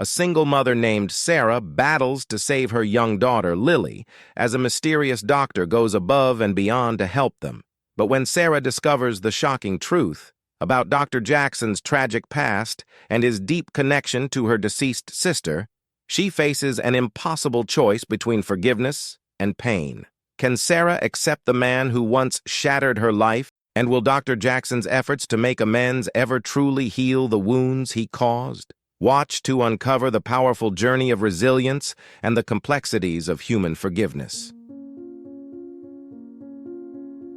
a single mother named Sarah battles to save her young daughter, Lily, as a mysterious doctor goes above and beyond to help them. But when Sarah discovers the shocking truth about Dr. Jackson's tragic past and his deep connection to her deceased sister, she faces an impossible choice between forgiveness and pain. Can Sarah accept the man who once shattered her life, and will Dr. Jackson's efforts to make amends ever truly heal the wounds he caused? Watch to uncover the powerful journey of resilience and the complexities of human forgiveness.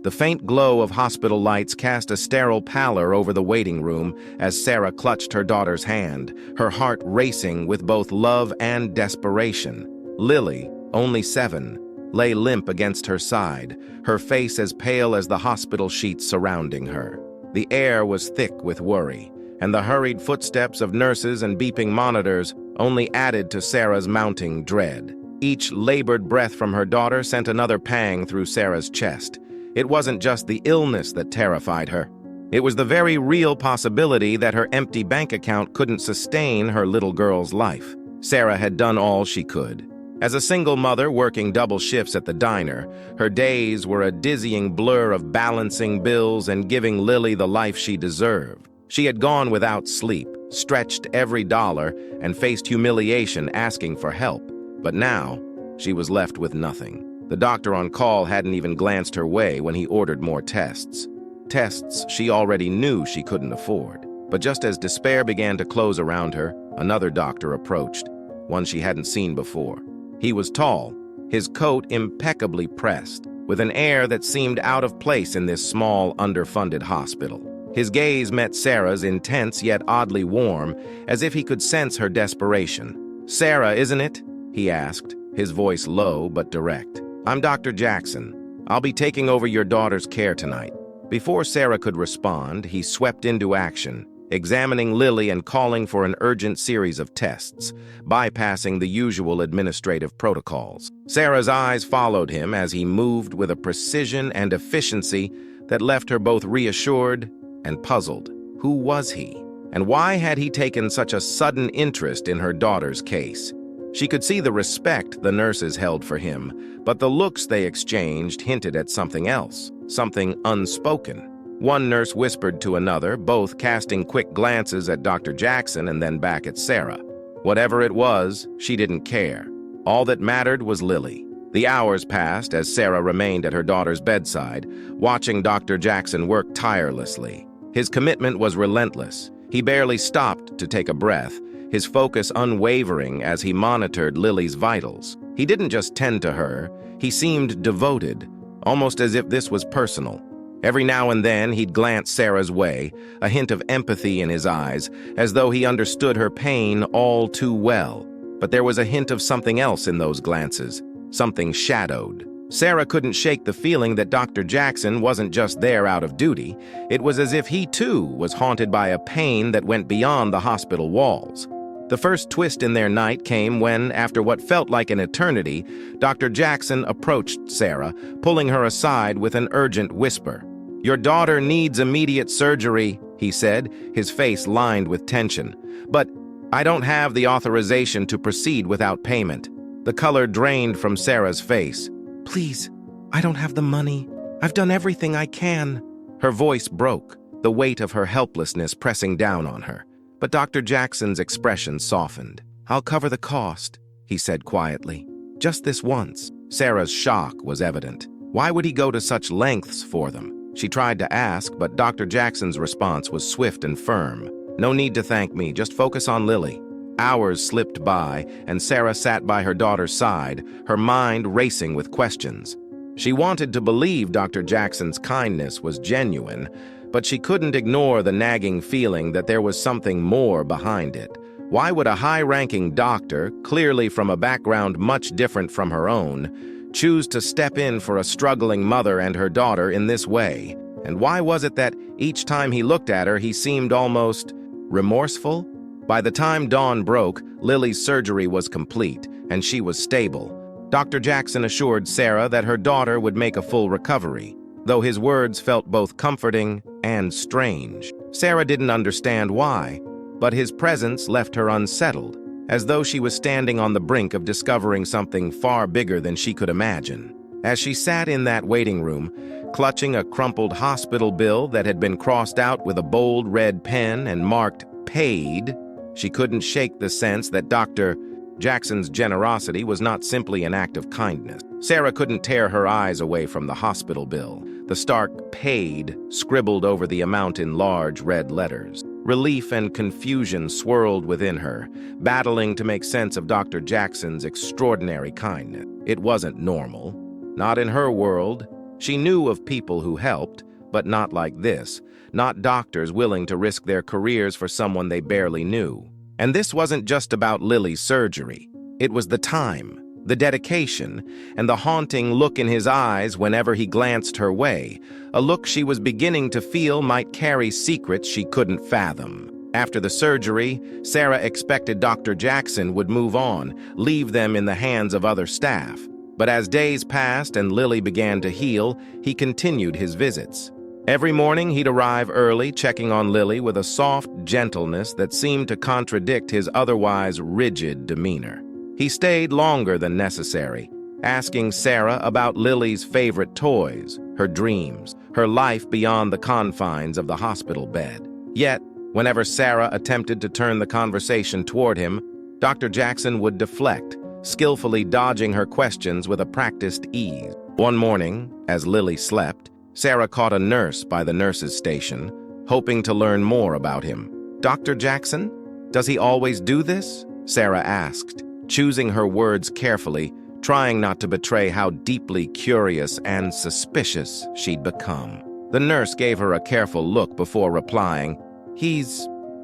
The faint glow of hospital lights cast a sterile pallor over the waiting room as Sarah clutched her daughter's hand, her heart racing with both love and desperation. Lily, only 7, lay limp against her side, her face as pale as the hospital sheets surrounding her. The air was thick with worry, and the hurried footsteps of nurses and beeping monitors only added to Sarah's mounting dread. Each labored breath from her daughter sent another pang through Sarah's chest. It wasn't just the illness that terrified her. It was the very real possibility that her empty bank account couldn't sustain her little girl's life. Sarah had done all she could. As a single mother working double shifts at the diner, her days were a dizzying blur of balancing bills and giving Lily the life she deserved. She had gone without sleep, stretched every dollar, and faced humiliation asking for help. But now, she was left with nothing. The doctor on call hadn't even glanced her way when he ordered more tests. Tests she already knew she couldn't afford. But just as despair began to close around her, another doctor approached, one she hadn't seen before. He was tall, his coat impeccably pressed, with an air that seemed out of place in this small, underfunded hospital. His gaze met Sarah's, intense yet oddly warm, as if he could sense her desperation. "Sarah, isn't it?" he asked, his voice low but direct. "I'm Dr. Jackson. I'll be taking over your daughter's care tonight." Before Sarah could respond, he swept into action, examining Lily and calling for an urgent series of tests, bypassing the usual administrative protocols. Sarah's eyes followed him as he moved with a precision and efficiency that left her both reassured and puzzled. Who was he? And why had he taken such a sudden interest in her daughter's case? She could see the respect the nurses held for him, but the looks they exchanged hinted at something else, something unspoken. One nurse whispered to another, both casting quick glances at Dr. Jackson and then back at Sarah. Whatever it was, she didn't care. All that mattered was Lily. The hours passed as Sarah remained at her daughter's bedside, watching Dr. Jackson work tirelessly. His commitment was relentless. He barely stopped to take a breath, his focus unwavering as he monitored Lily's vitals. He didn't just tend to her, he seemed devoted, almost as if this was personal. Every now and then he'd glance Sarah's way, a hint of empathy in his eyes, as though he understood her pain all too well. But there was a hint of something else in those glances, something shadowed. Sarah couldn't shake the feeling that Dr. Jackson wasn't just there out of duty. It was as if he too was haunted by a pain that went beyond the hospital walls. The first twist in their night came when, after what felt like an eternity, Dr. Jackson approached Sarah, pulling her aside with an urgent whisper. "Your daughter needs immediate surgery," he said, his face lined with tension. "But I don't have the authorization to proceed without payment." The color drained from Sarah's face. "Please, I don't have the money. I've done everything I can." Her voice broke, the weight of her helplessness pressing down on her. But Dr. Jackson's expression softened. "I'll cover the cost," he said quietly. "Just this once." Sarah's shock was evident. Why would he go to such lengths for them? She tried to ask, but Dr. Jackson's response was swift and firm. "No need to thank me, just focus on Lily." Hours slipped by, and Sarah sat by her daughter's side, her mind racing with questions. She wanted to believe Dr. Jackson's kindness was genuine, but she couldn't ignore the nagging feeling that there was something more behind it. Why would a high-ranking doctor, clearly from a background much different from her own, choose to step in for a struggling mother and her daughter in this way? And why was it that each time he looked at her, he seemed almost remorseful? By the time dawn broke, Lily's surgery was complete, and she was stable. Dr. Jackson assured Sarah that her daughter would make a full recovery, though his words felt both comforting and strange. Sarah didn't understand why, but his presence left her unsettled. as though she was standing on the brink of discovering something far bigger than she could imagine. As she sat in that waiting room, clutching a crumpled hospital bill that had been crossed out with a bold red pen and marked "paid," she couldn't shake the sense that Dr. Jackson's generosity was not simply an act of kindness. Sarah couldn't tear her eyes away from the hospital bill, the stark "paid" scribbled over the amount in large red letters. Relief and confusion swirled within her, battling to make sense of Dr. Jackson's extraordinary kindness. It wasn't normal. Not in her world. She knew of people who helped, but not like this, not doctors willing to risk their careers for someone they barely knew. And this wasn't just about Lily's surgery. It was the time, the dedication, and the haunting look in his eyes whenever he glanced her way, a look she was beginning to feel might carry secrets she couldn't fathom. After the surgery, Sarah expected Dr. Jackson would move on, leave them in the hands of other staff. But as days passed and Lily began to heal, he continued his visits. Every morning he'd arrive early, checking on Lily with a soft gentleness that seemed to contradict his otherwise rigid demeanor. He stayed longer than necessary, asking Sarah about Lily's favorite toys, her dreams, her life beyond the confines of the hospital bed. Yet, whenever Sarah attempted to turn the conversation toward him, Dr. Jackson would deflect, skillfully dodging her questions with a practiced ease. One morning, as Lily slept, Sarah caught a nurse by the nurse's station, hoping to learn more about him. "Dr. Jackson? Does he always do this?" Sarah asked, choosing her words carefully, trying not to betray how deeply curious and suspicious she'd become. The nurse gave her a careful look before replying,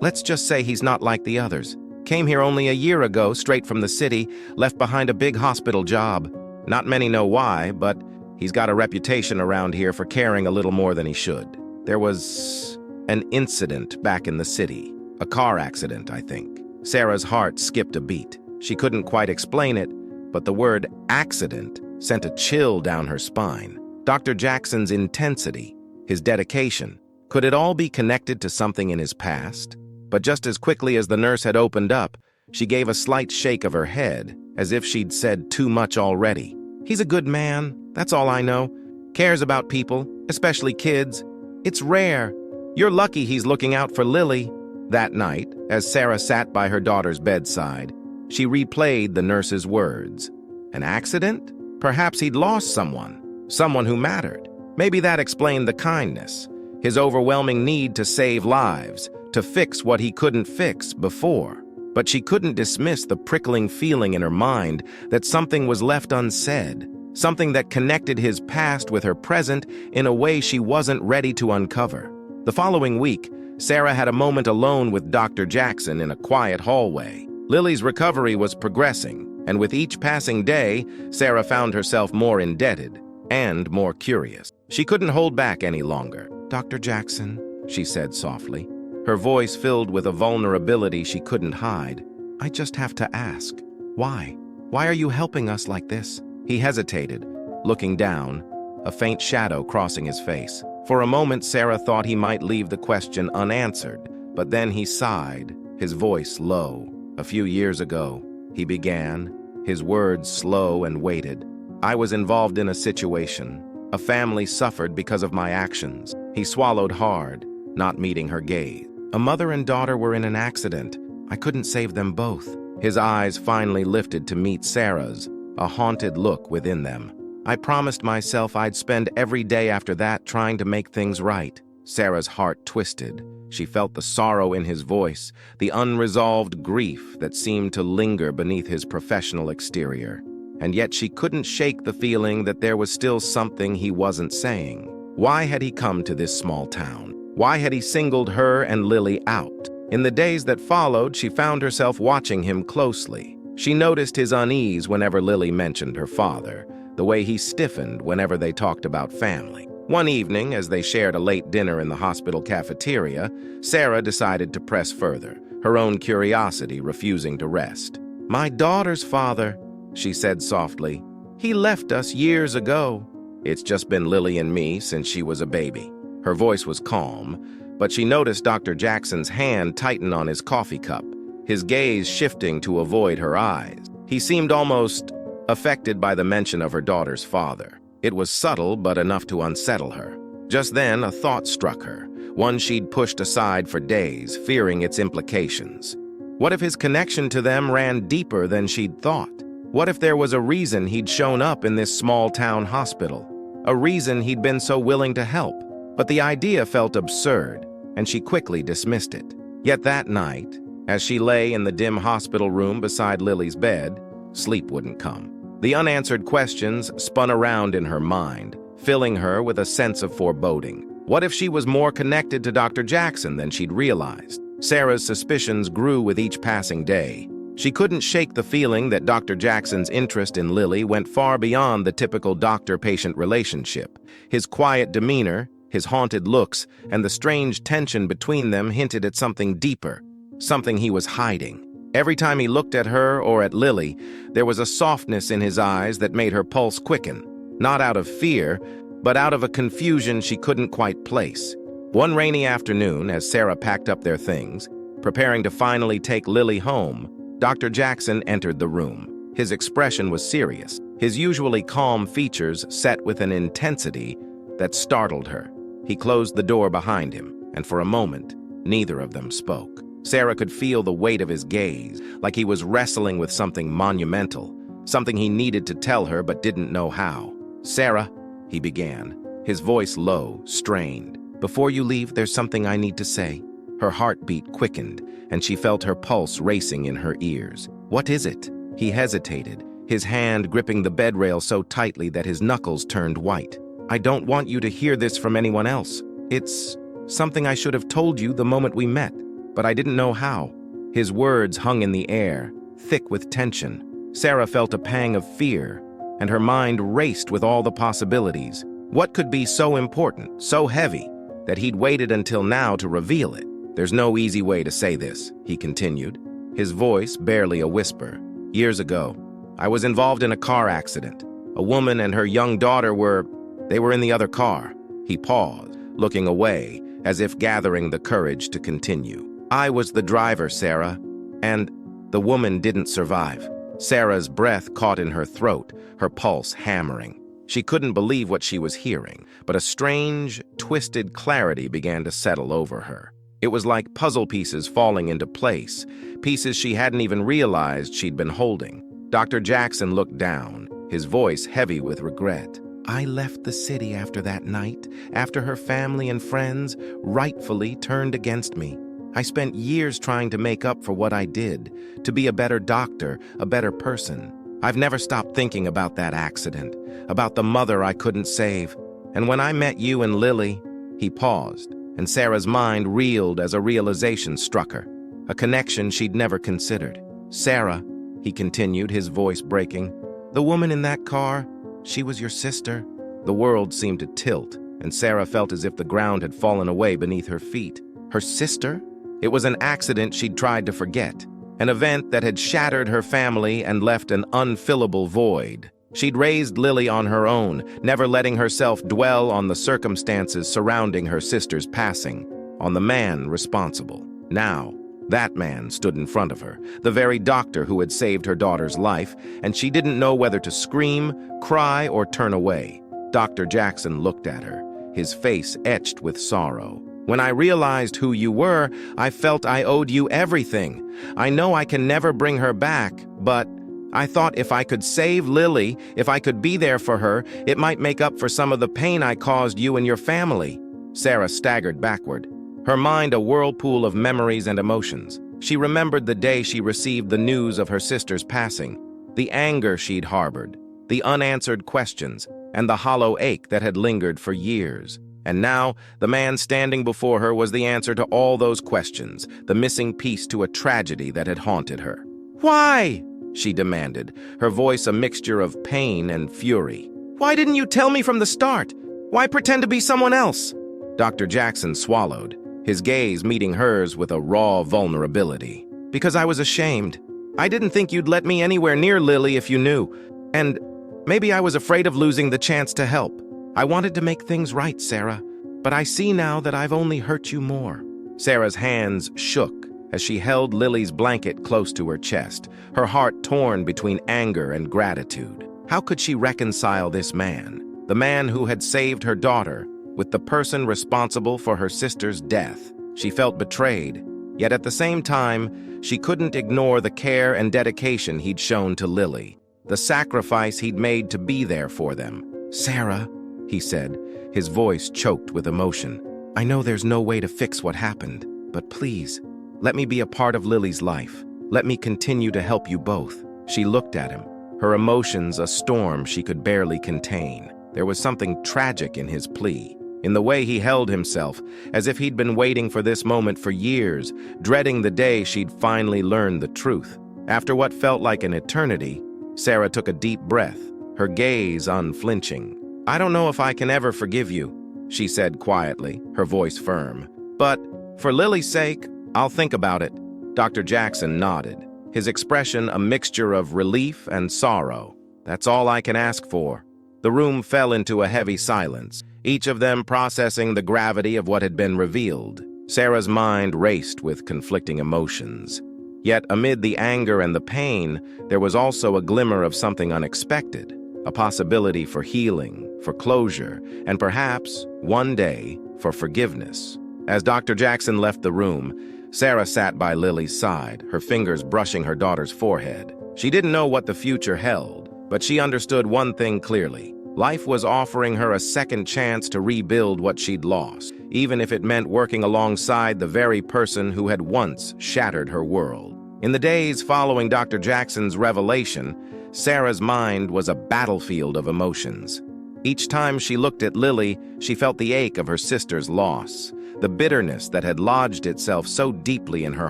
Let's just say he's not like the others. Came here only a year ago, straight from the city, left behind a big hospital job. Not many know why, but he's got a reputation around here for caring a little more than he should. There was an incident back in the city. A car accident, I think." Sarah's heart skipped a beat. She couldn't quite explain it, but the word "accident" sent a chill down her spine. Dr. Jackson's intensity, his dedication, could it all be connected to something in his past? But just as quickly as the nurse had opened up, she gave a slight shake of her head, as if she'd said too much already. "He's a good man, that's all I know. Cares about people, especially kids. It's rare. You're lucky he's looking out for Lily." That night, as Sarah sat by her daughter's bedside, she replayed the nurse's words. An accident? Perhaps he'd lost someone who mattered. Maybe that explained the kindness, his overwhelming need to save lives, to fix what he couldn't fix before. But she couldn't dismiss the prickling feeling in her mind that something was left unsaid, something that connected his past with her present in a way she wasn't ready to uncover. The following week, Sarah had a moment alone with Dr. Jackson in a quiet hallway. Lily's recovery was progressing, and with each passing day, Sarah found herself more indebted and more curious. She couldn't hold back any longer. "Dr. Jackson," she said softly, her voice filled with a vulnerability she couldn't hide. "I just have to ask, why? Why are you helping us like this?" He hesitated, looking down, a faint shadow crossing his face. For a moment, Sarah thought he might leave the question unanswered, but then he sighed, his voice low. "A few years ago," he began, his words slow and weighted. "I was involved in a situation. A family suffered because of my actions." He swallowed hard, not meeting her gaze. "A mother and daughter were in an accident. I couldn't save them both." His eyes finally lifted to meet Sarah's, a haunted look within them. "I promised myself I'd spend every day after that trying to make things right." Sarah's heart twisted. She felt the sorrow in his voice, the unresolved grief that seemed to linger beneath his professional exterior. And yet she couldn't shake the feeling that there was still something he wasn't saying. Why had he come to this small town? Why had he singled her and Lily out? In the days that followed, she found herself watching him closely. She noticed his unease whenever Lily mentioned her father, the way he stiffened whenever they talked about family. One evening, as they shared a late dinner in the hospital cafeteria, Sarah decided to press further, her own curiosity refusing to rest. "My daughter's father," she said softly. "He left us years ago. It's just been Lily and me since she was a baby." Her voice was calm, but she noticed Dr. Jackson's hand tighten on his coffee cup, his gaze shifting to avoid her eyes. He seemed almost affected by the mention of her daughter's father. It was subtle, but enough to unsettle her. Just then, a thought struck her, one she'd pushed aside for days, fearing its implications. What if his connection to them ran deeper than she'd thought? What if there was a reason he'd shown up in this small-town hospital? A reason he'd been so willing to help? But the idea felt absurd, and she quickly dismissed it. Yet that night, as she lay in the dim hospital room beside Lily's bed, sleep wouldn't come. The unanswered questions spun around in her mind, filling her with a sense of foreboding. What if she was more connected to Dr. Jackson than she'd realized? Sarah's suspicions grew with each passing day. She couldn't shake the feeling that Dr. Jackson's interest in Lily went far beyond the typical doctor-patient relationship. His quiet demeanor, his haunted looks, and the strange tension between them hinted at something deeper, something he was hiding. Every time he looked at her or at Lily, there was a softness in his eyes that made her pulse quicken, not out of fear, but out of a confusion she couldn't quite place. One rainy afternoon, as Sarah packed up their things, preparing to finally take Lily home, Dr. Jackson entered the room. His expression was serious, his usually calm features set with an intensity that startled her. He closed the door behind him, and for a moment, neither of them spoke. Sarah could feel the weight of his gaze, like he was wrestling with something monumental, something he needed to tell her but didn't know how. "Sarah," he began, his voice low, strained. "Before you leave, there's something I need to say." Her heartbeat quickened, and she felt her pulse racing in her ears. "What is it?" He hesitated, his hand gripping the bed rail so tightly that his knuckles turned white. "I don't want you to hear this from anyone else. It's something I should have told you the moment we met, but I didn't know how." His words hung in the air, thick with tension. Sarah felt a pang of fear, and her mind raced with all the possibilities. What could be so important, so heavy, that he'd waited until now to reveal it? "There's no easy way to say this," he continued, his voice barely a whisper. "Years ago, I was involved in a car accident. A woman and her young daughter were in the other car." He paused, looking away, as if gathering the courage to continue. "I was the driver, Sarah, and the woman didn't survive." Sarah's breath caught in her throat, her pulse hammering. She couldn't believe what she was hearing, but a strange, twisted clarity began to settle over her. It was like puzzle pieces falling into place, pieces she hadn't even realized she'd been holding. Dr. Jackson looked down, his voice heavy with regret. "I left the city after that night, after her family and friends rightfully turned against me. I spent years trying to make up for what I did, to be a better doctor, a better person. I've never stopped thinking about that accident, about the mother I couldn't save. And when I met you and Lily," he paused, and Sarah's mind reeled as a realization struck her, a connection she'd never considered. "Sarah," he continued, his voice breaking, "the woman in that car, she was your sister." The world seemed to tilt, and Sarah felt as if the ground had fallen away beneath her feet. Her sister? It was an accident she'd tried to forget, an event that had shattered her family and left an unfillable void. She'd raised Lily on her own, never letting herself dwell on the circumstances surrounding her sister's passing, on the man responsible. Now, that man stood in front of her, the very doctor who had saved her daughter's life, and she didn't know whether to scream, cry, or turn away. Dr. Jackson looked at her, his face etched with sorrow. "When I realized who you were, I felt I owed you everything. I know I can never bring her back, but I thought if I could save Lily, if I could be there for her, it might make up for some of the pain I caused you and your family." Sarah staggered backward, her mind a whirlpool of memories and emotions. She remembered the day she received the news of her sister's passing, the anger she'd harbored, the unanswered questions, and the hollow ache that had lingered for years. And now, the man standing before her was the answer to all those questions, the missing piece to a tragedy that had haunted her. "Why?" she demanded, her voice a mixture of pain and fury. "Why didn't you tell me from the start? Why pretend to be someone else?" Dr. Jackson swallowed, his gaze meeting hers with a raw vulnerability. "Because I was ashamed. I didn't think you'd let me anywhere near Lily if you knew. And maybe I was afraid of losing the chance to help. I wanted to make things right, Sarah, but I see now that I've only hurt you more." Sarah's hands shook, as she held Lily's blanket close to her chest, her heart torn between anger and gratitude. How could she reconcile this man, the man who had saved her daughter, with the person responsible for her sister's death? She felt betrayed, yet at the same time, she couldn't ignore the care and dedication he'd shown to Lily, the sacrifice he'd made to be there for them. "Sarah," he said, his voice choked with emotion, "I know there's no way to fix what happened, but please, let me be a part of Lily's life. Let me continue to help you both." She looked at him, her emotions a storm she could barely contain. There was something tragic in his plea, in the way he held himself, as if he'd been waiting for this moment for years, dreading the day she'd finally learned the truth. After what felt like an eternity, Sarah took a deep breath, her gaze unflinching. "I don't know if I can ever forgive you," she said quietly, her voice firm. "But for Lily's sake, I'll think about it." Dr. Jackson nodded, his expression a mixture of relief and sorrow. "That's all I can ask for." The room fell into a heavy silence, each of them processing the gravity of what had been revealed. Sarah's mind raced with conflicting emotions. Yet amid the anger and the pain, there was also a glimmer of something unexpected, a possibility for healing, for closure, and perhaps, one day, for forgiveness. As Dr. Jackson left the room, Sarah sat by Lily's side, her fingers brushing her daughter's forehead. She didn't know what the future held, but she understood one thing clearly. Life was offering her a second chance to rebuild what she'd lost, even if it meant working alongside the very person who had once shattered her world. In the days following Dr. Jackson's revelation, Sarah's mind was a battlefield of emotions. Each time she looked at Lily, she felt the ache of her sister's loss, the bitterness that had lodged itself so deeply in her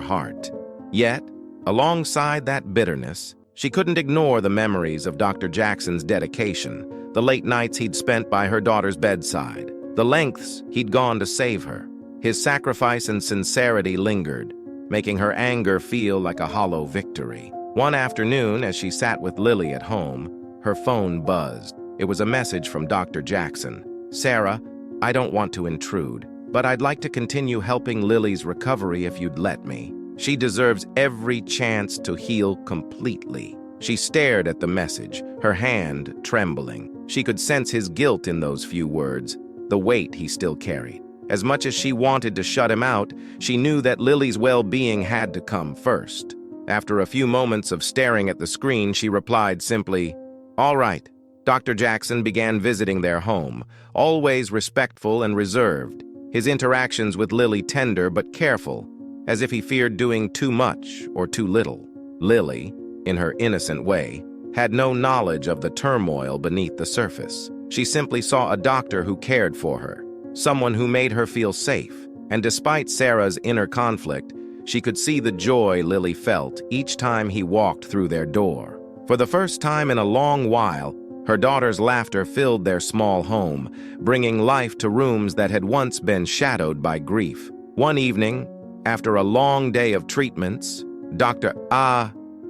heart. Yet, alongside that bitterness, she couldn't ignore the memories of Dr. Jackson's dedication, the late nights he'd spent by her daughter's bedside, the lengths he'd gone to save her. His sacrifice and sincerity lingered, making her anger feel like a hollow victory. One afternoon, as she sat with Lily at home, her phone buzzed. It was a message from Dr. Jackson. "Sarah, I don't want to intrude, but I'd like to continue helping Lily's recovery if you'd let me. She deserves every chance to heal completely." She stared at the message, her hand trembling. She could sense his guilt in those few words, the weight he still carried. As much as she wanted to shut him out, she knew that Lily's well-being had to come first. After a few moments of staring at the screen, she replied simply, "All right." Dr. Jackson began visiting their home, always respectful and reserved, his interactions with Lily tender but careful, as if he feared doing too much or too little. Lily, in her innocent way, had no knowledge of the turmoil beneath the surface. She simply saw a doctor who cared for her, someone who made her feel safe, and despite Sarah's inner conflict, she could see the joy Lily felt each time he walked through their door. For the first time in a long while, her daughter's laughter filled their small home, bringing life to rooms that had once been shadowed by grief. One evening, after a long day of treatments, Dr.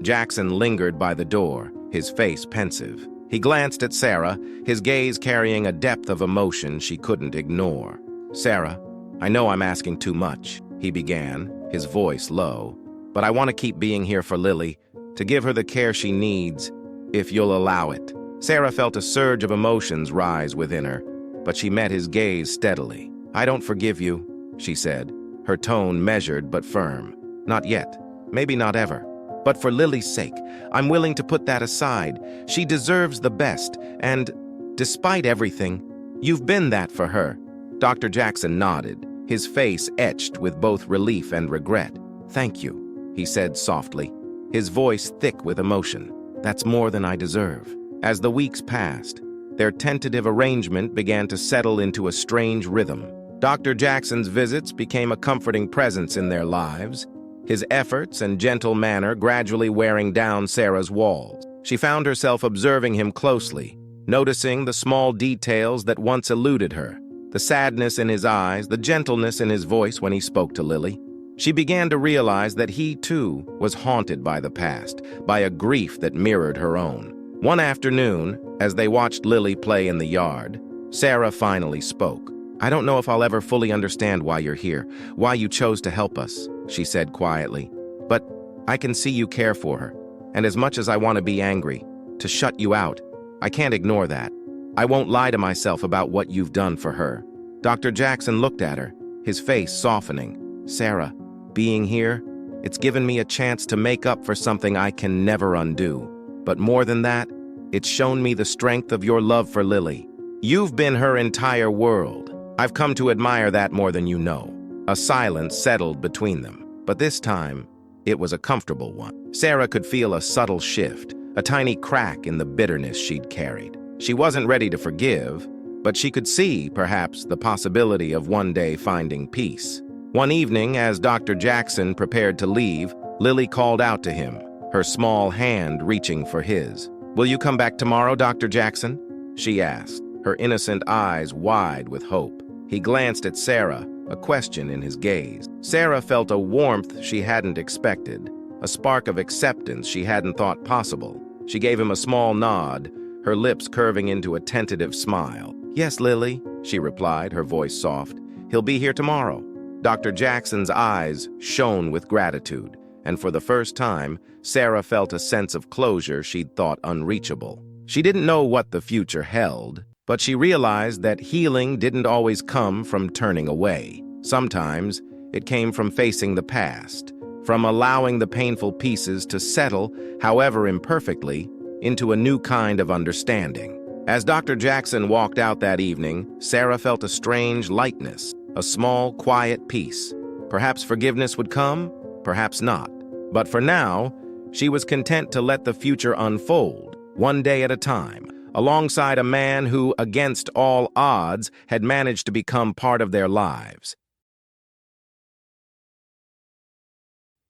Jackson lingered by the door, his face pensive. He glanced at Sarah, his gaze carrying a depth of emotion she couldn't ignore. "Sarah, I know I'm asking too much," he began, his voice low, "but I want to keep being here for Lily, to give her the care she needs, if you'll allow it." Sarah felt a surge of emotions rise within her, but she met his gaze steadily. "I don't forgive you," she said, her tone measured but firm. "Not yet, maybe not ever. But for Lily's sake, I'm willing to put that aside. She deserves the best, and, despite everything, you've been that for her." Dr. Jackson nodded, his face etched with both relief and regret. "Thank you," he said softly, his voice thick with emotion. "That's more than I deserve." As the weeks passed, their tentative arrangement began to settle into a strange rhythm. Dr. Jackson's visits became a comforting presence in their lives, his efforts and gentle manner gradually wearing down Sarah's walls. She found herself observing him closely, noticing the small details that once eluded her, the sadness in his eyes, the gentleness in his voice when he spoke to Lily. She began to realize that he, too, was haunted by the past, by a grief that mirrored her own. One afternoon, as they watched Lily play in the yard, Sarah finally spoke. I don't know if I'll ever fully understand why you're here, why you chose to help us, she said quietly. But I can see you care for her. And as much as I want to be angry, to shut you out, I can't ignore that. I won't lie to myself about what you've done for her. Dr. Jackson looked at her, his face softening. Sarah, being here, it's given me a chance to make up for something I can never undo. But more than that, it's shown me the strength of your love for Lily. You've been her entire world. I've come to admire that more than you know. A silence settled between them, but this time, it was a comfortable one. Sarah could feel a subtle shift, a tiny crack in the bitterness she'd carried. She wasn't ready to forgive, but she could see, perhaps, the possibility of one day finding peace. One evening, as Dr. Jackson prepared to leave, Lily called out to him, her small hand reaching for his. "Will you come back tomorrow, Dr. Jackson?" she asked, her innocent eyes wide with hope. He glanced at Sarah, a question in his gaze. Sarah felt a warmth she hadn't expected, a spark of acceptance she hadn't thought possible. She gave him a small nod, her lips curving into a tentative smile. "Yes, Lily," she replied, her voice soft. "He'll be here tomorrow." Dr. Jackson's eyes shone with gratitude, and for the first time, Sarah felt a sense of closure she'd thought unreachable. She didn't know what the future held, but she realized that healing didn't always come from turning away. Sometimes, it came from facing the past, from allowing the painful pieces to settle, however imperfectly, into a new kind of understanding. As Dr. Jackson walked out that evening, Sarah felt a strange lightness, a small, quiet peace. Perhaps forgiveness would come, perhaps not. But for now, she was content to let the future unfold, one day at a time, alongside a man who, against all odds, had managed to become part of their lives.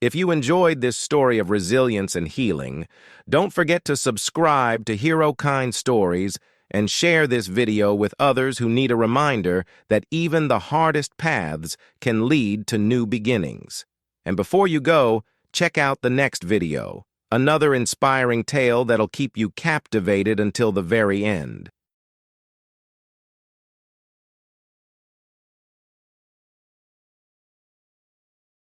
If you enjoyed this story of resilience and healing, don't forget to subscribe to HeroKind Stories and share this video with others who need a reminder that even the hardest paths can lead to new beginnings. And before you go, check out the next video, another inspiring tale that'll keep you captivated until the very end.